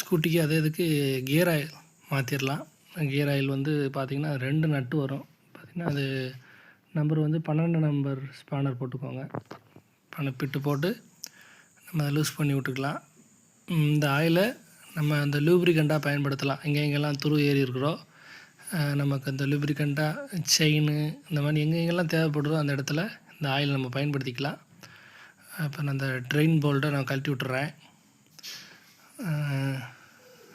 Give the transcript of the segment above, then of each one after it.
ஸ்கூட்டிக்கு அதே இதுக்கு gear oil மாற்றிடலாம். கியர் ஆயில் வந்து பார்த்திங்கன்னா 2 நட்டு வரும். பார்த்திங்கன்னா அது நம்பர் வந்து 12 நம்பர் ஸ்பானர் போட்டுக்கோங்க. பிட்டு போட்டு நம்ம அதை லூஸ் பண்ணி விட்டுக்கலாம். இந்த ஆயிலை நம்ம அந்த லூப்ரிகண்ட்டாக பயன்படுத்தலாம். எங்கெங்கெல்லாம் துரு ஏறி இருக்கிறோ நமக்கு அந்த லூப்ரிகண்ட்டாக செயினு இந்த மாதிரி எங்கெங்கெல்லாம் தேவைப்படுதோ அந்த இடத்துல இந்த ஆயில் நம்ம பயன்படுத்திக்கலாம். இப்போ நான் அந்த ட்ரெயின் போல்ட்டை நான் கழட்டி விட்டுறேன்.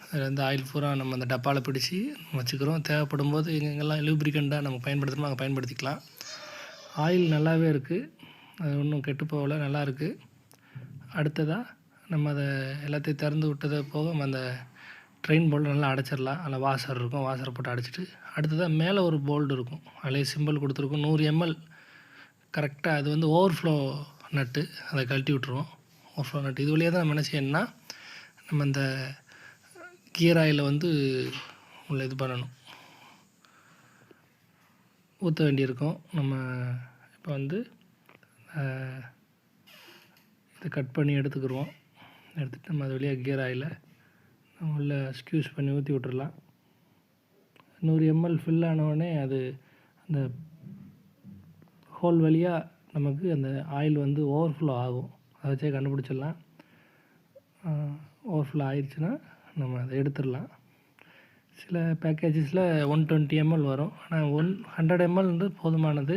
அதில் வந்து ஆயில் பூரா நம்ம அந்த டப்பாவில் பிடிச்சி வச்சுக்கிறோம். தேவைப்படும் போது எங்கெங்கெல்லாம் லூப்ரிகண்ட்டாக நம்ம பயன்படுத்தணுமோ அங்கே பயன்படுத்திக்கலாம். ஆயில் நல்லாவே இருக்குது, அது ஒன்றும் கெட்டு போகலை, நல்லா இருக்குது. அடுத்ததாக நம்ம அதை எல்லாத்தையும் திறந்து விட்டதை போக நம்ம அந்த ட்ரெயின் போல்டு நல்லா அடைச்சிடலாம். அதில் வாஷர் இருக்கும், வாஷரை போட்டு அடைச்சிட்டு அடுத்ததாக மேலே ஒரு போல்டு இருக்கும், அதிலே சிம்பிள் கொடுத்துருக்கும் 100 ml கரெக்டாக. அது வந்து ஓவர்ஃப்ளோ நட்டு, அதை கழட்டி விட்ருவோம். ஓவர்ஃப்ளோ நட்டு இது வழியாக தான் நம்ம என்ன செய்யணும்னா நம்ம இந்த கியர் ஆயிலை வந்து உள்ள இது பண்ணணும், ஊற்ற வேண்டியிருக்கும். நம்ம இப்போ வந்து இதை கட் பண்ணி எடுத்துக்கிடுவோம். எடுத்துகிட்டு நம்ம அது வழியாக கியர் ஆயிலை நம்ம உள்ள ஸ்க்யூஸ் பண்ணி ஊற்றி விட்டுறலாம். 100 ml ஃபில் ஆனவுடனே அது அந்த ஹோல் வழியாக நமக்கு அந்த ஆயில் வந்து ஓவர்ஃப்ளோ ஆகும். அதை வச்சே கண்டுபிடிச்சிடலாம். ஓவர்ஃப்ளோ ஆயிடுச்சுன்னா நம்ம அதை எடுத்துடலாம். சில பேக்கேஜஸில் 120 ml வரும், ஆனால் 100 ml வந்து போதுமானது.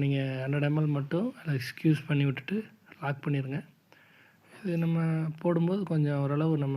நீங்கள் 100 ml மட்டும் அதை ஸ்க்யூஸ் பண்ணி விட்டுட்டு லாக் பண்ணிடுங்க. இது நம்ம போடும்போது கொஞ்சம் ஓரளவு நம்ம